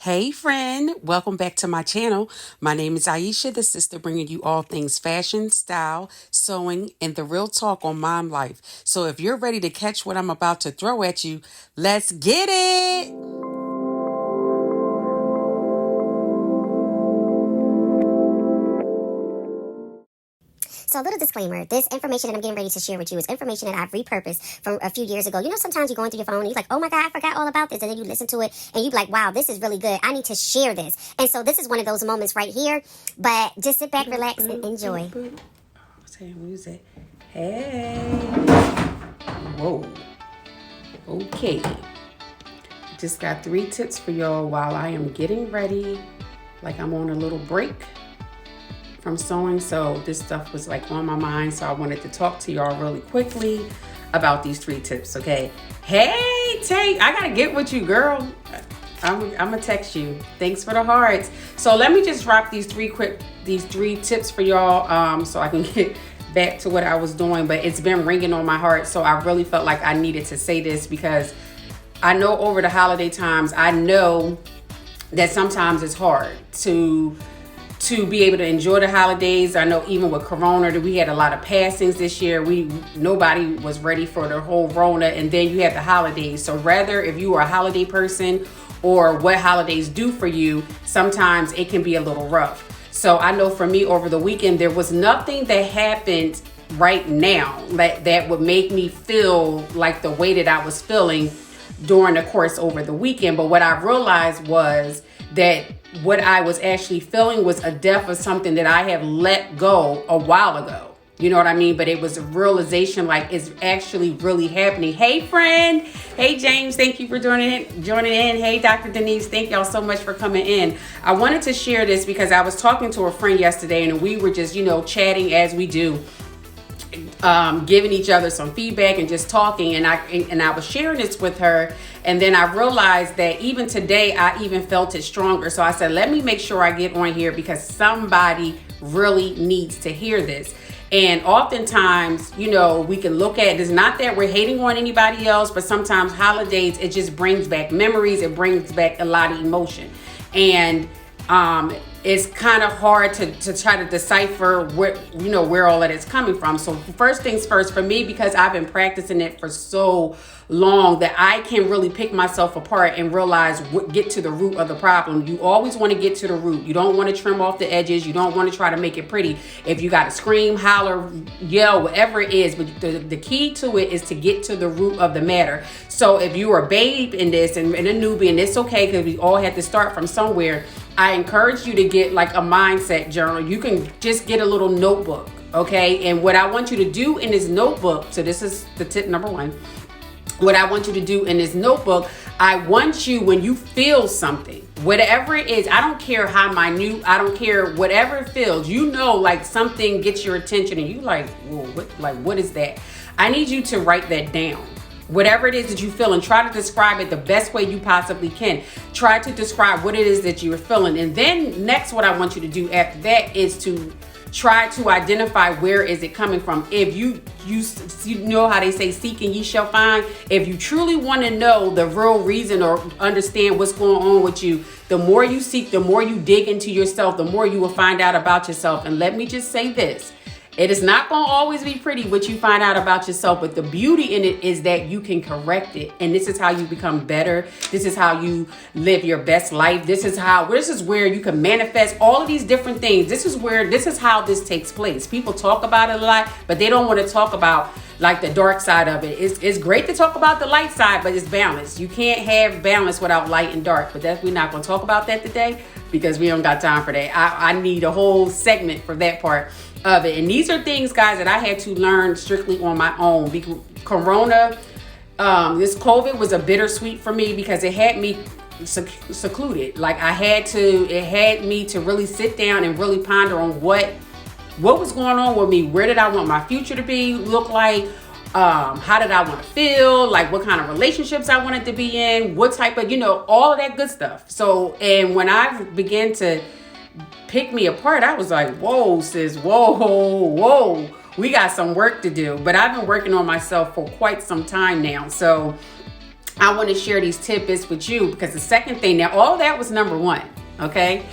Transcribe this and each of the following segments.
Hey friend, welcome back to my channel. My name is Aisha, the sister bringing you all things fashion, style, sewing, and the real talk on mom life. So if you're ready to catch what I'm about to throw at you, let's get it! So a little disclaimer, this information that I'm getting ready to share with you is information that I've repurposed from a few years ago. You know, sometimes you're going through your phone and you're like, oh my God, I forgot all about this. And then you listen to it and you're like, wow, this is really good. I need to share this. And so this is one of those moments right here. But just sit back, relax, and enjoy. Saying music. Hey. Whoa. Okay. Just got 3 tips for y'all while I am getting ready. Like I'm on a little break from sewing, so this stuff was like on my mind, so I wanted to talk to y'all really quickly about these 3 tips. Okay, hey Tay, I gotta get with you, girl. I'm gonna text you. Thanks for the hearts. So let me just drop these three tips for y'all, so I can get back to what I was doing. But it's been ringing on my heart, so I really felt like I needed to say this because I know over the holiday times, I know that sometimes it's hard to be able to enjoy the holidays. I know even with Corona, that we had a lot of passings this year. Nobody was ready for the whole Rona, and then you had the holidays. So rather, if you are a holiday person or what holidays do for you, sometimes it can be a little rough. So I know for me over the weekend, there was nothing that happened right now that would make me feel like the way that I was feeling during the course over the weekend. But what I realized was that what I was actually feeling was a death of something that I have let go a while ago. You know what I mean? But it was a realization like it's actually really happening. Hey friend. Hey James, thank you for joining in. Hey Dr. Denise, thank y'all so much for coming in. I wanted to share this because I was talking to a friend yesterday and we were just, chatting as we do. Giving each other some feedback and just talking, and I was sharing this with her, and then I realized that even today I even felt it stronger. So I said, let me make sure I get on here because somebody really needs to hear this. And oftentimes, we can look at it. It's not that we're hating on anybody else, but sometimes holidays, it just brings back memories. It brings back a lot of emotion. And it's kind of hard to try to decipher where all that is coming from. So first things first, for me, because I've been practicing it for so long that I can really pick myself apart and realize get to the root of the problem. You always want to get to the root. You don't want to trim off the edges. You don't want to try to make it pretty. If you got to scream, holler, yell, whatever it is, but the key to it is to get to the root of the matter. So if you are a babe in this and a newbie, and it's okay because we all had to start from somewhere, I encourage you to get like a mindset journal. You can just get a little notebook, okay? And what I want you to do in this notebook, so this is the tip number 1. What I want you to do in this notebook, I want you, when you feel something, whatever it is, I don't care how minute, I don't care, whatever it feels, like something gets your attention and you like, whoa, what is that? I need you to write that down. Whatever it is that you feel, and try to describe it the best way you possibly can. Try to describe what it is that you're feeling. And then next, what I want you to do after that is to try to identify where is it coming from. If you know how they say, seek and ye shall find. If you truly want to know the real reason or understand what's going on with you, the more you seek, the more you dig into yourself, the more you will find out about yourself. And let me just say this. It is not going to always be pretty what you find out about yourself, but the beauty in it is that you can correct it. And this is how you become better. This is how you live your best life. This is where you can manifest all of these different things. This is how this takes place. People talk about it a lot, but they don't want to talk about like the dark side of it. It's great to talk about the light side, but it's balance. You can't have balance without light and dark, but we're not going to talk about that today because we don't got time for that. I need a whole segment for that part of it. And these are things, guys, that I had to learn strictly on my own. Corona, this COVID was a bittersweet for me because it had me secluded. Like it had me to really sit down and really ponder on what was going on with me. Where did I want my future to look like? How did I want to feel? Like what kind of relationships I wanted to be in? What type of, all of that good stuff. So, and when I began to pick me apart, I was like, whoa, sis, whoa, we got some work to do. But I've been working on myself for quite some time now. So I want to share these tidbits with you because the second thing, now all that was number one, okay?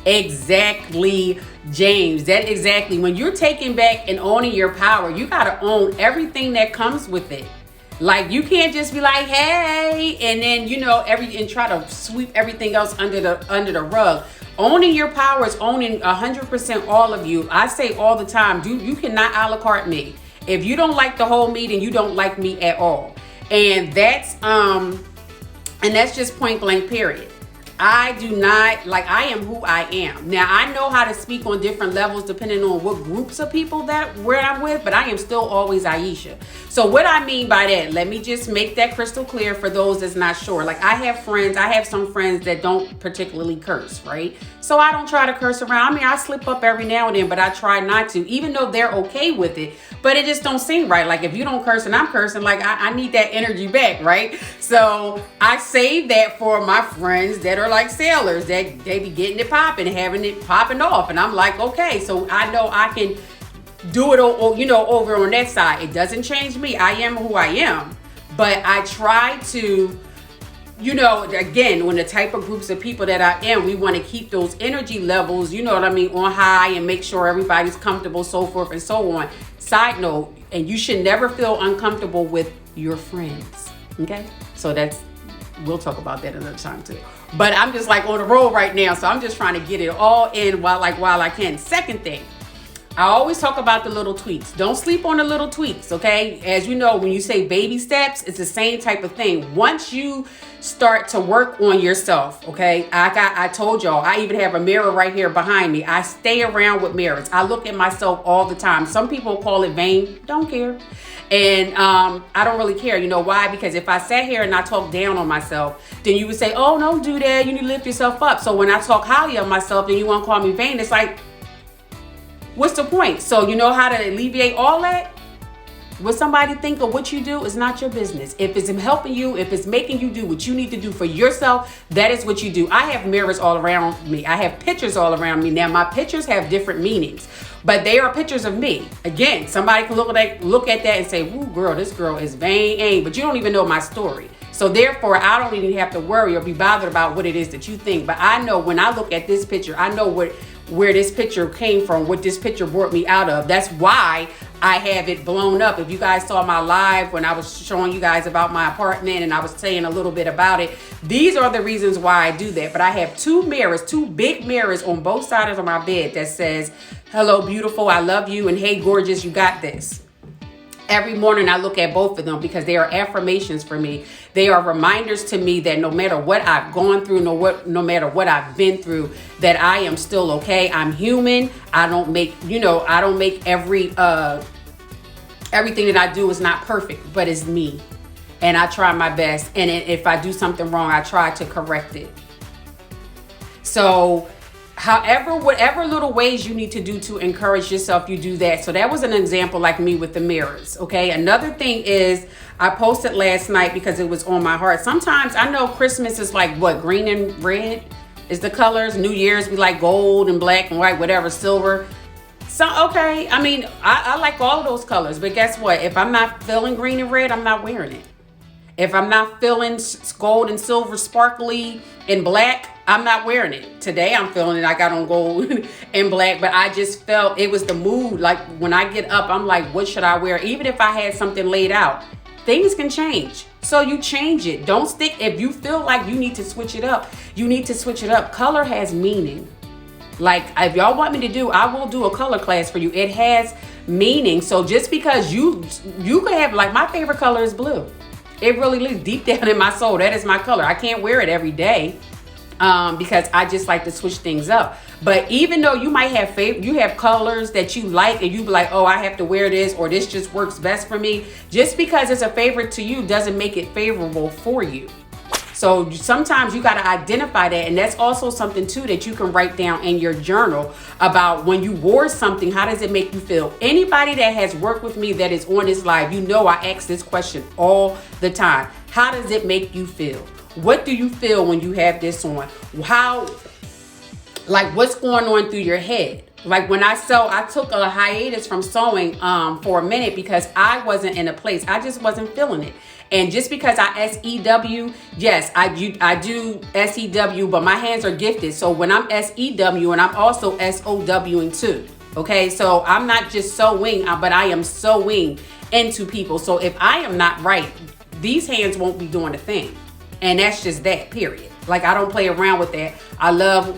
Exactly, James. That exactly. When you're taking back and owning your power, you got to own everything that comes with it. Like, you can't just be like, hey, and then, you know, and try to sweep everything else under the rug. Owning your power is owning 100% all of you. I say all the time, you cannot a la carte me. If you don't like the whole me, then you don't like me at all. And that's just point blank, period. I do not, like, I am who I am. Now, I know how to speak on different levels depending on what groups of people where I'm with, but I am still always Aisha. So what I mean by that, let me just make that crystal clear for those that's not sure. Like, I have some friends that don't particularly curse, right? So I don't try to curse around. I mean, I slip up every now and then, but I try not to, even though they're okay with it, but it just don't seem right. Like, if you don't curse and I'm cursing, like, I need that energy back, right? So I save that for my friends that are like sailors, that they be getting it popping, having it popping off. And I'm like, okay, so I know I can do it, you know, over on that side. It doesn't change me. I am who I am, but I try to, you know, again, when the type of groups of people that I am, we want to keep those energy levels, you know what I mean, on high and make sure everybody's comfortable, so forth and so on. Side note, and you should never feel uncomfortable with your friends, okay? So we'll talk about that another time too. But I'm just like on the road right now, so I'm just trying to get it all in while I can. Second thing, I always talk about the little tweaks. Don't sleep on the little tweaks, okay? As you know, when you say baby steps, it's the same type of thing. Once you start to work on yourself, okay? I told y'all, I even have a mirror right here behind me. I stay around with mirrors. I look at myself all the time. Some people call it vain. Don't care. And I don't really care. You know why? Because if I sat here and I talk down on myself, then you would say, oh, don't do that. You need to lift yourself up. So when I talk highly of myself, then you want to call me vain. It's like, what's the point? So you know how to alleviate all that? What somebody think of what you do is not your business. If it's helping you, if it's making you do what you need to do for yourself, that is what you do. I have mirrors all around me. I have pictures all around me. Now, my pictures have different meanings, but they are pictures of me. Again, somebody can look at that and say, "Ooh, girl, this girl is vain," but you don't even know my story. So therefore, I don't even have to worry or be bothered about what it is that you think. But I know when I look at this picture, I know where this picture came from, what this picture brought me out of. That's why I have it blown up. If you guys saw my live when I was showing you guys about my apartment and I was saying a little bit about it, these are the reasons why I do that. But I have two big mirrors on both sides of my bed that says, "Hello, beautiful, I love you," and "Hey, gorgeous, you got this." Every morning I look at both of them because they are affirmations for me. They are reminders to me that no matter what I've gone through, no matter what I've been through, that I am still okay. I'm human. I don't make everything that I do is not perfect, but it's me. And I try my best. And if I do something wrong, I try to correct it. So whatever little ways you need to do to encourage yourself, you do that. So that was an example, like me with the mirrors. Okay. Another thing is I posted last night because it was on my heart. Sometimes I know Christmas is like what, green and red is the colors. New Year's we like gold and black and white, whatever, silver. So, okay. I mean, I like all of those colors, but guess what? If I'm not feeling green and red, I'm not wearing it. If I'm not feeling gold and silver, sparkly and black, I'm not wearing it. Today I'm feeling it. I got on gold and black, but I just felt it was the mood. Like when I get up, I'm like, what should I wear? Even if I had something laid out, things can change. So you change it. Don't stick. If you feel like you need to switch it up, you need to switch it up. Color has meaning. Like if y'all want me to do, I will do a color class for you. It has meaning. So just because you could have, like, my favorite color is blue. It really lives deep down in my soul. That is my color. I can't wear it every day because I just like to switch things up. But even though you might have you have colors that you like and you be like, oh, I have to wear this, or this just works best for me. Just because it's a favorite to you doesn't make it favorable for you. So sometimes you got to identify that. And that's also something too that you can write down in your journal about when you wore something, how does it make you feel? Anybody that has worked with me that is on this live, you know I ask this question all the time. How does it make you feel? What do you feel when you have this on? What's going on through your head? Like when I sew, I took a hiatus from sewing for a minute because I wasn't in a place. I just wasn't feeling it. And just because I SEW, yes, I do SEW, but my hands are gifted. So when I'm SEW and I'm also SOWing too. Okay, so I'm not just sewing, but I am sewing into people. So if I am not right, these hands won't be doing a thing. And that's just that, period. Like, I don't play around with that. I love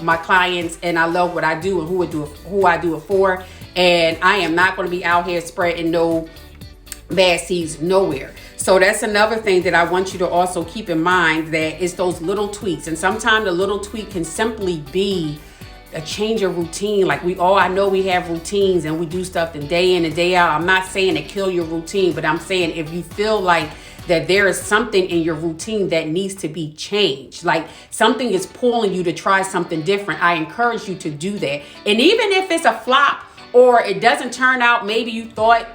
my clients, and I love what I do and who I do it for. And I am not going to be out here spreading no bad seeds nowhere. So that's another thing that I want you to also keep in mind, that it's those little tweaks. And sometimes the little tweak can simply be a change of routine. Like I know we have routines and we do stuff day in and day out. I'm not saying to kill your routine, but I'm saying if you feel like that there is something in your routine that needs to be changed, like something is pulling you to try something different, I encourage you to do that. And even if it's a flop or it doesn't turn out, maybe you thought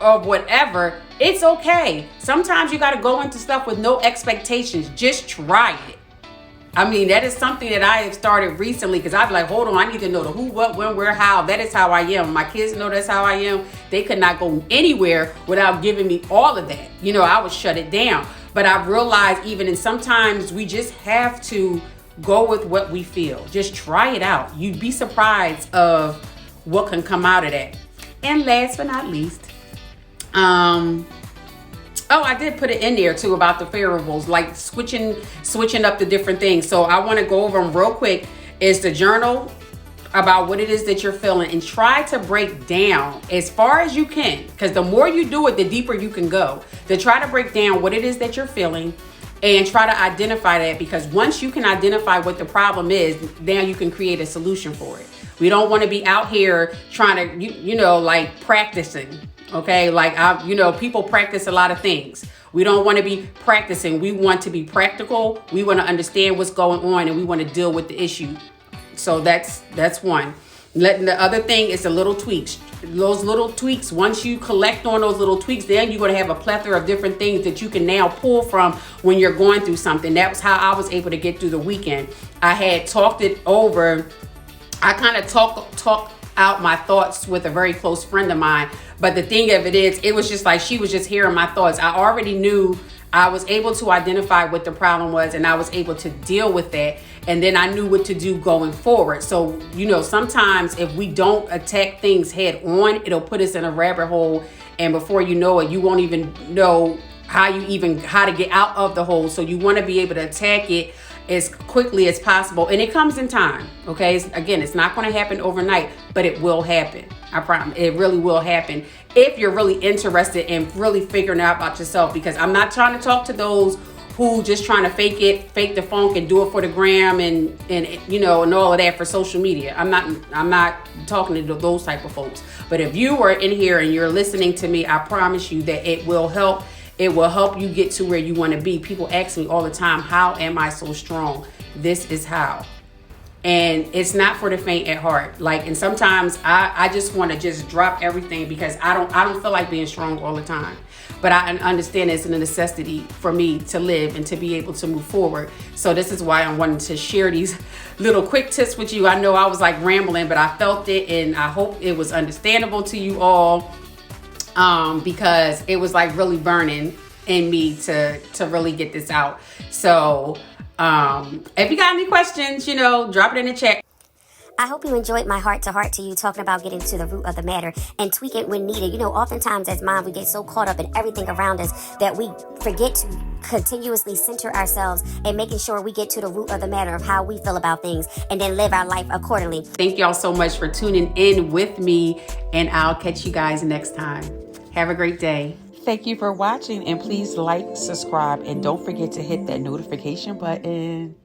of whatever, it's okay. Sometimes you got to go into stuff with no expectations. Just try it. I mean, that is something that I have started recently, because I'd be like, hold on, I need to know the who, what, when, where, how. That is how I am. My kids know that's how I am. They could not go anywhere without giving me all of that. You know, I would shut it down. But I realized and sometimes we just have to go with what we feel. Just try it out. You'd be surprised of what can come out of that. And last but not least, I did put it in there too about the variables, like switching up the different things. So I want to go over them real quick. Is the journal about what it is that you're feeling, and try to break down as far as you can, because the more you do it, the deeper you can go. To try to break down what it is that you're feeling and try to identify that, because once you can identify what the problem is, then you can create a solution for it. We don't want to be out here trying to, like practicing. Okay, like people practice a lot of things. We don't want to be practicing. We want to be practical. We want to understand what's going on, and we want to deal with the issue. So that's one. The other thing is the little tweaks. Those little tweaks, once you collect on those little tweaks, then you're going to have a plethora of different things that you can now pull from when you're going through something. That was how I was able to get through the weekend. I had talked it over. I kind of talked out my thoughts with a very close friend of mine. But the thing of it is, it was just like she was just hearing my thoughts. I already knew. I was able to identify what the problem was, and I was able to deal with that. And then I knew what to do going forward. So, sometimes if we don't attack things head on, it'll put us in a rabbit hole. And before you know it, you won't even know how to get out of the hole. So you want to be able to attack it as quickly as possible. And it comes in time. Okay. Again, it's not going to happen overnight, but it will happen. I promise. It really will happen if you're really interested in really figuring out about yourself, because I'm not trying to talk to those who just trying to fake the funk and do it for the gram and all of that for social media. I'm not talking to those type of folks. But if you are in here and you're listening to me, I promise you that it will help. It will help you get to where you want to be. People ask me all the time, how am I so strong? This is how. And it's not for the faint at heart. And sometimes I just want to just drop everything, because I don't feel like being strong all the time. But I understand it's a necessity for me to live and to be able to move forward. So this is why I'm wanting to share these little quick tips with you. I know I was rambling, but I felt it, and I hope it was understandable to you all, because it was really burning in me to really get this out. So if you got any questions, drop it in the chat. I hope you enjoyed my heart-to-heart to you, talking about getting to the root of the matter and tweak it when needed. Oftentimes as moms, we get so caught up in everything around us that we forget to continuously center ourselves and making sure we get to the root of the matter of how we feel about things, and then live our life accordingly. Thank y'all so much for tuning in with me, and I'll catch you guys next time. Have a great day. Thank you for watching, and please like, subscribe, and don't forget to hit that notification button.